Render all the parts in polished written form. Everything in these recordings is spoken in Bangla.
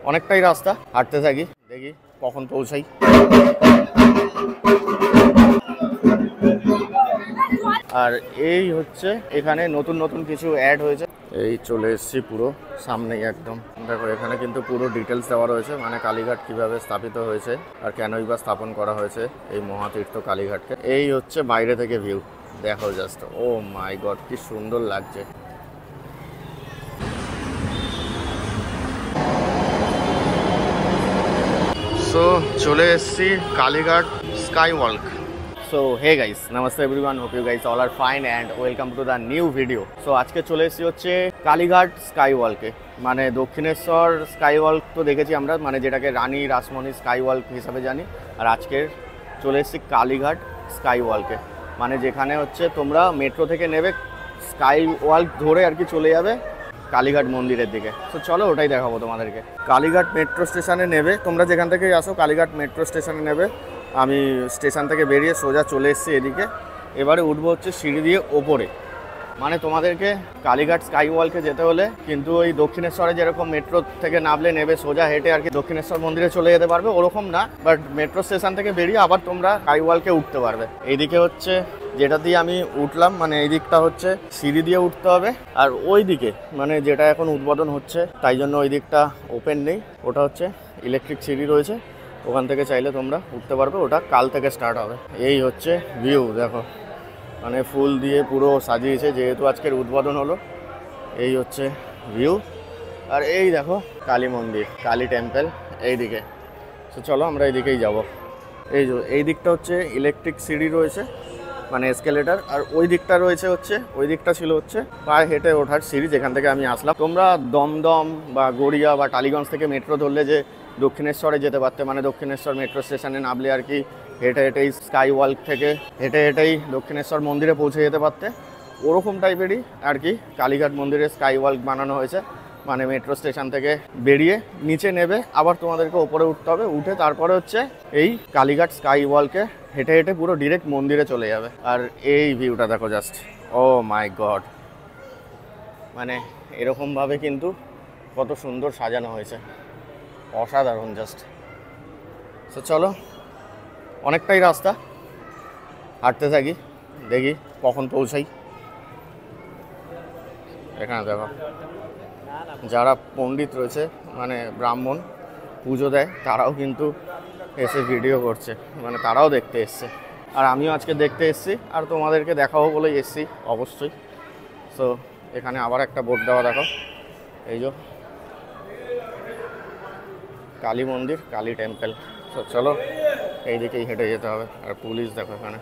অনেকটাই রাস্তা, হাঁটতে থাকি, দেখি কখন পৌঁছাই। আর এই হচ্ছে এখানে নতুন নতুন কিছু অ্যাড হয়েছে। এই চলে এসেছি পুরো সামনেই একদম। দেখো এখানে কিন্তু পুরো ডিটেলস দেওয়া রয়েছে, মানে কালীঘাট কিভাবে স্থাপিত হয়েছে আর কেনই বা স্থাপন করা হয়েছে এই মহাতীর্থ কালীঘাটকে। এই হচ্ছে বাইরে থেকে ভিউ, দেখো জাস্ট, ও মাই গড কি সুন্দর লাগছে। সো চলে এসেছি Kalighat sky walk. So hey guys, নমস্তে everyone, hope you guys all are fine and welcome to the new video. So আজকে চলে এসেছি হচ্ছে কালীঘাট স্কাই ওয়াকে, মানে দক্ষিণেশ্বর স্কাই ওয়াক তো দেখেছি আমরা, মানে যেটাকে রানী রাসমণি স্কাই ওয়াক হিসাবে জানি। আর আজকের চলে এসেছি কালীঘাট স্কাই ওয়াকে, মানে যেখানে হচ্ছে তোমরা মেট্রো থেকে নেবে, স্কাই ওয়াক ধরে আর কি চলে যাবে কালীঘাট মন্দিরের দিকে। তো চলো ওটাই দেখাবো তোমাদেরকে। কালীঘাট মেট্রো স্টেশনে নেবে, তোমরা যেখান থেকে আসো কালীঘাট মেট্রো স্টেশনে নেবে। আমি স্টেশন থেকে বেরিয়ে সোজা চলে এসেছি এদিকে। এবারে উঠবো হচ্ছে সিঁড়ি দিয়ে ওপরে, মানে তোমাদেরকে কালীঘাট স্কাই ওয়াকে যেতে হলে কিন্তু ওই দক্ষিণেশ্বরে যেরকম মেট্রো থেকে নামলে নেবে সোজা হেঁটে আর কি দক্ষিণেশ্বর মন্দিরে চলে যেতে পারবে, ওরকম না, বাট মেট্রো স্টেশন থেকে বেরিয়ে আবার তোমরা স্কাই ওয়াকে উঠতে পারবে। এইদিকে হচ্ছে যেটা দিয়ে আমি উঠলাম, মানে এই দিকটা হচ্ছে সিঁড়ি দিয়ে উঠতে হবে, আর ওই দিকে মানে যেটা এখন উদ্বোধন হচ্ছে তাই জন্য ওই দিকটা ওপেন নেই, ওটা হচ্ছে ইলেকট্রিক সিঁড়ি রয়েছে, ওখান থেকে চাইলে তোমরা উঠতে পারবে, ওটা কাল থেকে স্টার্ট হবে। এই হচ্ছে ভিউ, দেখো মানে ফুল দিয়ে পুরো সাজিয়েছে যেহেতু আজকের উদ্বোধন হলো। এই হচ্ছে ভিউ, আর এই দেখো কালী মন্দির, কালী টেম্পল এইদিকে। তো চলো আমরা এইদিকেই যাব। এই দিকটা হচ্ছে ইলেকট্রিক সিঁড়ি রয়েছে, মানে এসকেলেটার, আর ওই দিকটা রয়েছে হচ্ছে, ওই দিকটা ছিল হচ্ছে পায়ে হেঁটে ওঠার সিঁড়ি, যেখান থেকে আমি আসলাম। তোমরা দমদম বা গড়িয়া বা টালিগঞ্জ থেকে মেট্রো ধরলে যে দক্ষিণেশ্বরে যেতে পারতে, মানে দক্ষিণেশ্বর মেট্রো স্টেশনে নামলে আর কি হেঁটে হেঁটেই স্কাই ওয়াক থেকে হেঁটে হেঁটেই দক্ষিণেশ্বর মন্দিরে পৌঁছে যেতে পারতে, ওরকম টাইপেরই আর কি কালীঘাট মন্দিরে স্কাই ওয়াক বানানো হয়েছে। মানে মেট্রো স্টেশন থেকে বেরিয়ে নিচে নেবে, আবার তোমাদেরকে ওপরে উঠতে হবে, উঠে তারপরে হচ্ছে এই কালীঘাট স্কাই ওয়াকে হেঁটে হেঁটে পুরো ডিরেক্ট মন্দিরে চলে যাবে। আর এই ভিউটা দেখো জাস্ট, ও মাই গড, মানে এরকমভাবে কিন্তু কত সুন্দর সাজানো হয়েছে, অসাধারণ জাস্ট। তো চলো অনেকটাই রাস্তা, হাঁটতে থাকি, দেখি কখন পৌঁছাই। এখানে দেখো যারা পণ্ডিত রয়েছে, মানে ব্রাহ্মণ পুজো দেয়, তারাও কিন্তু এসে ভিডিও করছে, মানে তারাও দেখতে এসছে, আর আমিও আজকে দেখতে এসছি, আর তোমাদেরকে দেখাবো বলেই এসছি অবশ্যই। সো এখানে আবার একটা বোর্ড দেওয়া, দেখো এই যে কালী মন্দির, কালী টেম্পল। তো চলো এইদিকেই হেঁটে যেতে হবে। আর পুলিশ দেখো, এখানে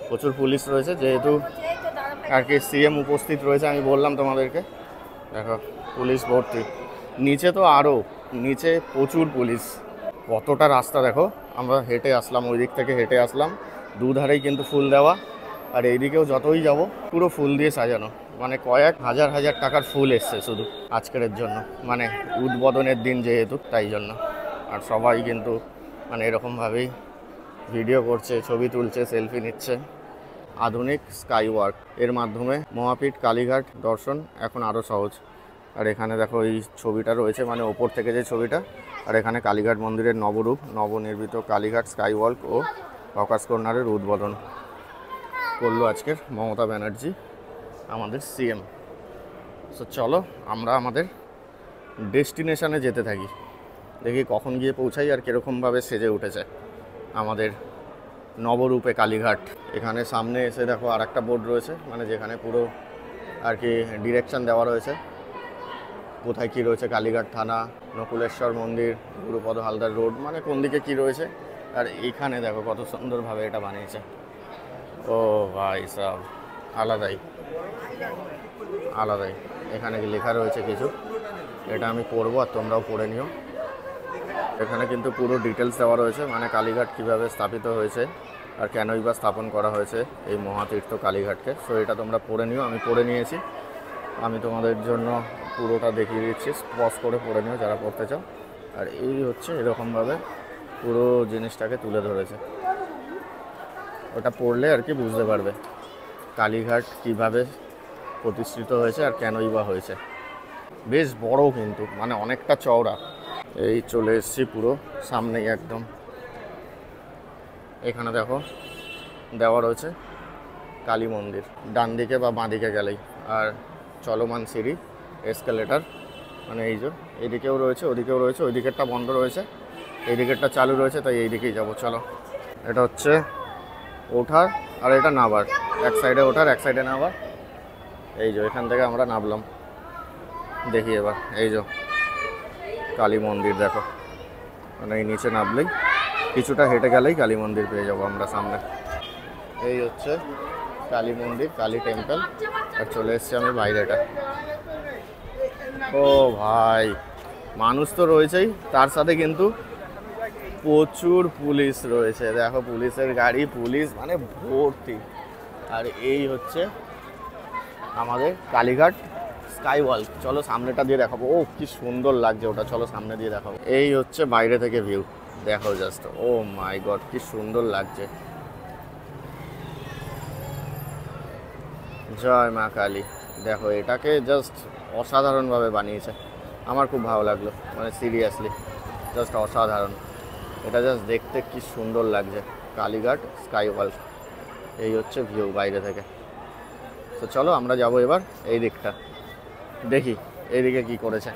প্রচুর পুলিশ রয়েছে, যেহেতু আর কি সিএম উপস্থিত রয়েছে, আমি বললাম তোমাদেরকে। দেখো পুলিশ ভর্তি, নিচে তো আরও, নিচে প্রচুর পুলিশ। কতটা রাস্তা দেখো, আমরা হেঁটে আসলাম, ওই দিক থেকে হেঁটে আসলাম, দুধারেই কিন্তু ফুল দেওয়া, আর এইদিকেও যতই যাব পুরো ফুল দিয়ে সাজানো, মানে কয়েক হাজার হাজার টাকার ফুল এসছে শুধু আজকের জন্য, মানে উদ্বোধনের দিন যেহেতু তাই জন্য। আর সবাই কিন্তু মানে এরকমভাবেই ভিডিও করছে, ছবি তুলছে, সেলফি নিচ্ছে। আধুনিক স্কাই ওয়াক এর মাধ্যমে মহাপীঠ কালীঘাট দর্শন এখন আরও সহজ। আর এখানে দেখো এই ছবিটা রয়েছে, মানে ওপর থেকে যে ছবিটা, আর এখানে কালীঘাট মন্দিরের নবরূপ, নবনির্মিত কালীঘাট স্কাই ওয়াক ও হকার্স কর্নারের উদ্বোধন করলো আজকের মমতা ব্যানার্জি, আমাদের সিএম। সো চলো আমরা আমাদের ডেস্টিনেশনে যেতে থাকি, দেখি কখন গিয়ে পৌঁছাই আর কীরকমভাবে সেজে উঠেছে আমাদের নবরূপে কালীঘাট। এখানে সামনে এসে দেখো আর একটা বোর্ড রয়েছে, মানে যেখানে পুরো আর কি ডিরেকশান দেওয়া রয়েছে, কোথায় কী রয়েছে, কালীঘাট থানা, নকুলেশ্বর মন্দির, গুরুপদ হালদার রোড, মানে কোন দিকে কী রয়েছে। আর এইখানে দেখো কত সুন্দরভাবে এটা বানিয়েছে, ও ভাই সব আলাদাই আলাদাই। এখানে কি লেখা রয়েছে কিছু, এটা আমি পড়বো আর তোমরাও পড়ে নিও। এখানে কিন্তু পুরো ডিটেলস দেওয়া রয়েছে, মানে কালীঘাট কীভাবে স্থাপিত হয়েছে আর কেনই বা স্থাপন করা হয়েছে এই মহাতীর্থ কালীঘাটকে। সো এটা তোমরা পড়ে নিও, আমি পড়ে নিয়েছি, আমি তোমাদের জন্য পুরোটা দেখিয়ে দিচ্ছি, পজ করে পড়ে নিও যারা পড়তে চাও। আর এই হচ্ছে এরকমভাবে পুরো জিনিসটাকে তুলে ধরেছে, ওটা পড়লে আর কি বুঝতে পারবে কালীঘাট কিভাবে প্রতিষ্ঠিত হয়েছে আর কেনই বা হয়েছে। বেশ বড় কিন্তু, মানে অনেকটা চওড়া। এই চলে এসেছি পুরো সামনেই একদম। এখানে দেখো দেওয়া রয়েছে কালী মন্দির, ডান দিকে বা বাঁ দিকে গেলেই। আর চলমান সিঁড়ি, এসকেলেটার, মানে এই যে এদিকেও রয়েছে, ওদিকেও রয়েছে। ওই দিকেরটা বন্ধ রয়েছে, এই দিকেরটা চালু রয়েছে, তাই এই দিকেই যাবো। চলো, এটা হচ্ছে ওঠার আর এটা নামার, এক সাইডে ওঠার এক সাইডে নামার। এই যে এখান থেকে আমরা নামলাম। দেখি এবার এই যে কালী মন্দির দেখো, মানে এই নিচে নামলেই কিছুটা হেঁটে গেলেই কালী মন্দির পেয়ে যাবো আমরা সামনে। এই হচ্ছে কালী মন্দির, কালী টেম্পল। আর চলে এসছি আমি বাইরেটা। ও ভাই, মানুষ তো রয়েছেই, তার সাথে কিন্তু প্রচুর পুলিশ রয়েছে। দেখো পুলিশের গাড়ি, পুলিশ মানে ভর্তি। আর এই হচ্ছে আমাদের কালীঘাট স্কাই ওয়াক। চলো সামনেটা দিয়ে দেখাবো। ও কি সুন্দর লাগছে ওটা, চলো সামনে দিয়ে দেখাবো। এই হচ্ছে বাইরে থেকে ভিউ, দেখো জাস্ট। ও মাই গড, কি সুন্দর লাগছে। জয় মা কালী। দেখো এটাকে জাস্ট অসাধারণভাবে বানিয়েছে, আমার খুব ভালো লাগলো, মানে সিরিয়াসলি জাস্ট অসাধারণ। এটা জাস্ট দেখতে কি সুন্দর লাগছে, কালীঘাট স্কাই ওয়াক। এই হচ্ছে ভিউ বাইরে থেকে। তো চলো আমরা যাবো এবার এই দিকটা, দেখি এইদিকে কি করেছে।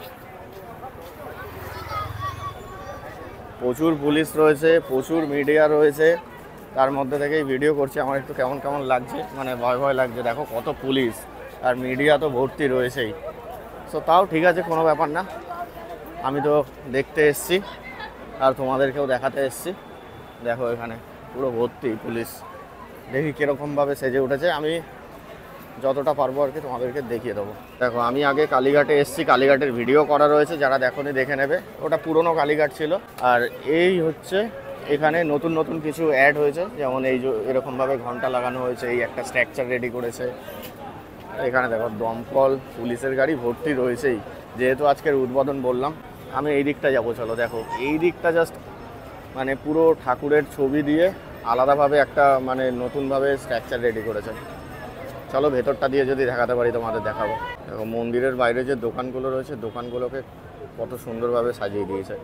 প্রচুর পুলিশ রয়েছে, প্রচুর মিডিয়া রয়েছে, তার মধ্যে থেকেই ভিডিও করছি। আমার একটু কেমন কেমন লাগছে, মানে ভয় ভয় লাগছে। দেখো কত পুলিশ আর মিডিয়া তো ভর্তি রয়েছেই। সো তাও ঠিক আছে, কোনো ব্যাপার না। আমি তো দেখতে এসছি আর তোমাদেরকেও দেখাতে এসছি। দেখো এখানে পুরো ভর্তি পুলিশ। দেখি কীরকমভাবে সেজে উঠেছে, আমি যতটা পারবো আর কি তোমাদেরকে দেখিয়ে দেবো। দেখো আমি আগে কালীঘাটে এসেছি, কালীঘাটের ভিডিও করা রয়েছে, যারা দেখোনি দেখে নেবে। ওটা পুরনো কালীঘাট ছিল। আর এই হচ্ছে এখানে নতুন নতুন কিছু অ্যাড হয়েছে, যেমন এই যে এরকমভাবে ঘন্টা লাগানো হয়েছে, এই একটা স্ট্রাকচার রেডি করেছে। এখানে দেখো দমকল, পুলিশের গাড়ি ভর্তি রয়েছেই। যেহেতু আজকের উদ্বোধন বললাম, আমি এই দিকটা যাবো। চলো দেখো এই দিকটা জাস্ট মানে পুরো ঠাকুরের ছবি দিয়ে আলাদাভাবে একটা মানে নতুনভাবে স্ট্রাকচার রেডি করেছে। চলো ভেতরটা দিয়ে যদি দেখাতে পারি তোমাদের দেখাবো। দেখো মন্দিরের বাইরে যে দোকানগুলো রয়েছে, দোকানগুলোকে কত সুন্দরভাবে সাজিয়ে দিয়েছে।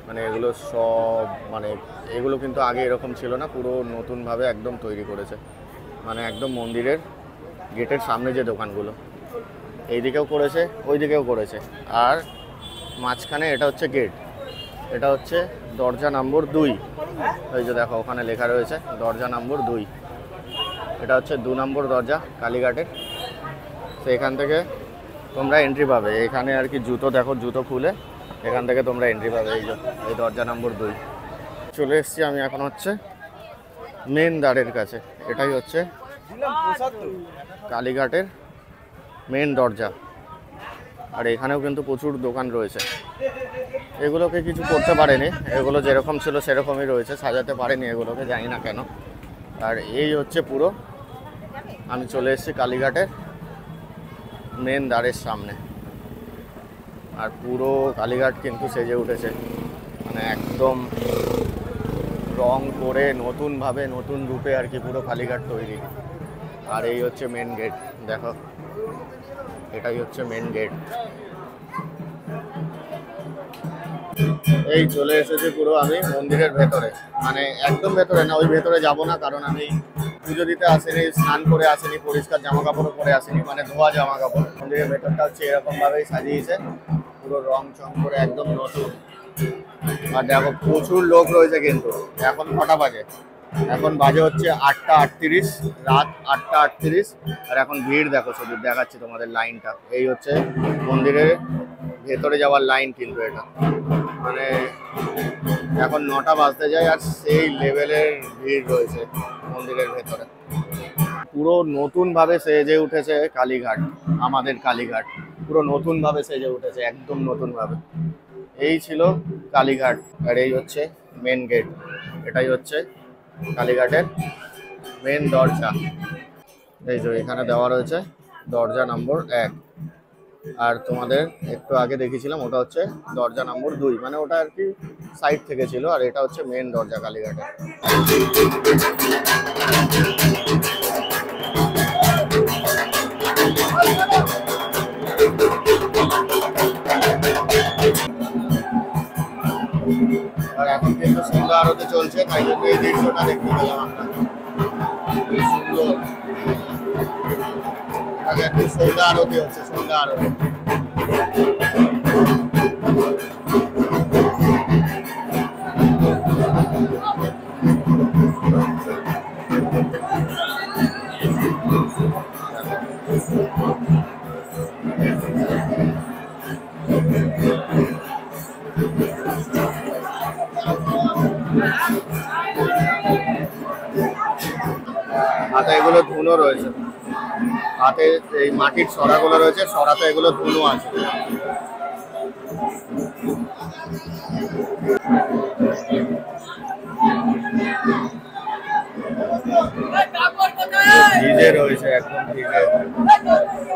মানে এগুলো সব মানে এগুলো কিন্তু আগে এরকম ছিল না, পুরো নতুনভাবে একদম তৈরি করেছে। মানে একদম মন্দিরের গেটের সামনে যে দোকানগুলো, এই দিকেও করেছে, ওই দিকেও করেছে। আর মাঝখানে এটা হচ্ছে গেট, এটা হচ্ছে দরজা নম্বর 2। ওই যে দেখো ওখানে লেখা রয়েছে দরজা নম্বর 2। এটা হচ্ছে 2 নম্বর দরজা কালীঘাটের। তো এখান থেকে তোমরা এন্ট্রি পাবে। এখানে আর কি জুতো, দেখো জুতো খুলে এখান থেকে তোমরা এন্ট্রি পাবে। এই যে এই দরজা নম্বর 2। চলে এসেছি আমি এখন হচ্ছে মেন দ্বারের কাছে। এটাই হচ্ছে কালীঘাটের মেন দরজা। আর এখানেও কিন্তু প্রচুর দোকান রয়েছে। এগুলোকে কিছু করতে পারেনি, এগুলো যেরকম ছিল সেরকমই রয়েছে, সাজাতে পারেনি এগুলোকে, জানি না কেন। আর এই হচ্ছে পুরো, আমি চলে এসেছি কালীঘাটের মেন দ্বারের সামনে। আর পুরো কালীঘাট কিন্তু সেজে উঠেছে, মানে একদম রং করে নতুনভাবে নতুন রূপে আর কি পুরো কালীঘাট তৈরি। আর এই হচ্ছে মেন গেট, দেখো এটাই হচ্ছে মেন গেট। এই চলে এসেছি পুরো আমি মন্দিরের ভেতরে, মানে একদম ভেতরে না, ওই ভেতরে যাব না, কারণ আমি পুজো দিতে আসিনি, স্নান করে আসিনি, পরিষ্কার জামা কাপড়ও পরে আসিনি, মানে ধোয়া জামা কাপড়। মন্দিরের ভেতরটা হচ্ছে এরকমভাবেই সাজিয়েছে, পুরো রং চং করে একদম নতুন। আর দেখো প্রচুর লোক রয়েছে কিন্তু। এখন কটা বাজে? এখন বাজে হচ্ছে 8:38, রাত 8:38। আর এখন ভিড় দেখো, শুধু দেখাচ্ছি তোমাদের লাইনটা। এই হচ্ছে মন্দিরের ভেতরে যাওয়ার লাইন কিন্তু এটা, মানে এখন 9টা বাজতে যায় আর সেই লেভেলের ভিড় রয়েছে মন্দিরের ভেতরে। পুরো নতুনভাবে সেজে উঠেছে কালীঘাট, আমাদের কালীঘাট পুরো নতুনভাবে সেজে উঠেছে, একদম নতুনভাবে। এই ছিল কালীঘাট। আর এই হচ্ছে মেন গেট, এটাই হচ্ছে কালীঘাটের মেন দরজা। এই যে এখানে দেওয়া রয়েছে দরজা নম্বর 1। আর তোমাদের একটু আগে দেখিয়েছিলাম ওটা হচ্ছে দরজা নম্বর 2, মানে ওটা আর কি সাইড থেকে ছিল। আর এটা হচ্ছে মেন দরজা কালীঘাটের। আর এখন কিন্তু সন্ধ্যা আরতি চলছে, তাই জন্য এই দৃশ্যটা দেখতে পেলাম আমরা। খুবই সুন্দর। আগে একটু সন্ধ্যা আরতি হচ্ছে, সন্ধ্যা আরতি। হাতে এগুলো ধুনো রয়েছে, হাতে এই মাটির সরাগুলো রয়েছে, সরাতে এগুলো ধুনো আছে। ভিজে রয়েছে, একদম ভিজে।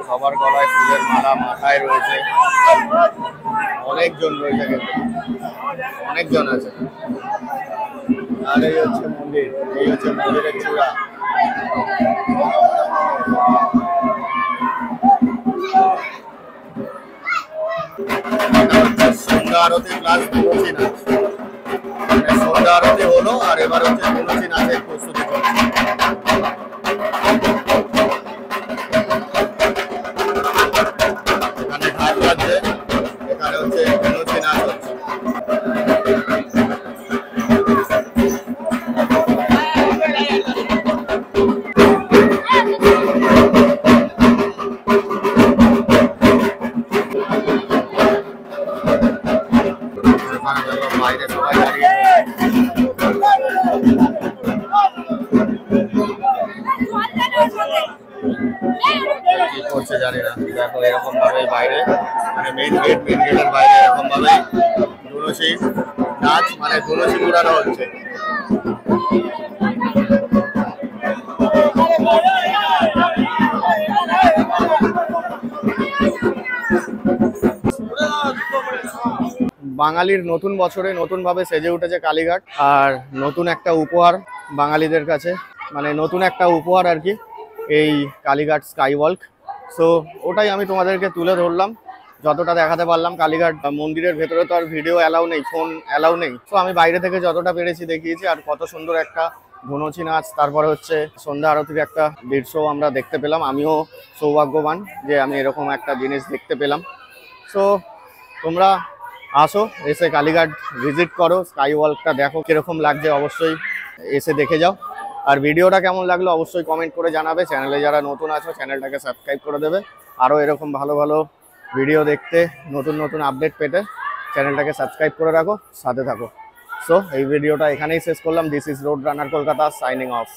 সবার গলায় ফুলের মালা, মাথায় রয়েছে। অনেকজন রয়েছে, কিন্তু অনেকজন আছে। আর এই হচ্ছে মন্দির, এই হচ্ছে মন্দিরের চূড়া। সন্ধ্যা আরতি প্লাস ধুনুচি নাচ। সন্ধ্যা আরতি হলো, আর এবার হচ্ছে ধুনুচি নাচের প্রস্তুতি চলছে। এখানে ঘাট বাজছে, এখানে হচ্ছে ধুনুচি নাচ হচ্ছে। বাইরে সবাই দাঁড়িয়ে কি করছে জানি না। দেখো এরকম ভাবে বাইরে, মানে মেইন গেটের বাইরে এরকম ভাবে ধুনুচি নাচ, মানে ধুনুচি উড়ানো হচ্ছে। বাঙালির নতুন বছরে নতুন ভাবে সেজে উঠেছে কালীঘাট, আর নতুন একটা উপহার বাঙালিদের কাছে, মানে নতুন একটা উপহার আর কি, এই কালীঘাট স্কাই ওয়াক। সো ওটাই আমি তোমাদেরকে তুলে ধরলাম, যতটা দেখাতে পারলাম। কালীঘাট মন্দিরের ভেতরে তো আর ভিডিও অ্যালাউ নেই, ফোন অ্যালাউ নেই। তো আমি বাইরে থেকে যতটা পেরেছি দেখিয়েছি। আর কত সুন্দর একটা ধুনুচি নাচ, তারপরে হচ্ছে সন্ধ্যা আরতির একটা দৃশ্য আমরা দেখতে পেলাম। আমিও সৌভাগ্যবান যে আমি এরকম একটা জিনিস দেখতে পেলাম। সো তোমরা আসো, এসে কালীঘাট ভিজিট করো, স্কাই ওয়াকটা দেখো কিরকম লাগছে, অবশ্যই এসে দেখে যাও। আর ভিডিওটা কেমন লাগলো অবশ্যই কমেন্ট করে জানাবে। চ্যানেলে যারা নতুন আছো চ্যানেলটাকে সাবস্ক্রাইব করে দেবে। আরও এরকম ভালো ভালো ভিডিও দেখতে, নতুন নতুন আপডেট পেতে চ্যানেলটাকে সাবস্ক্রাইব করে রাখো, সাথে থাকো। সো এই ভিডিওটা এখানেই শেষ করলাম। This is road runner Kolkata, signing off.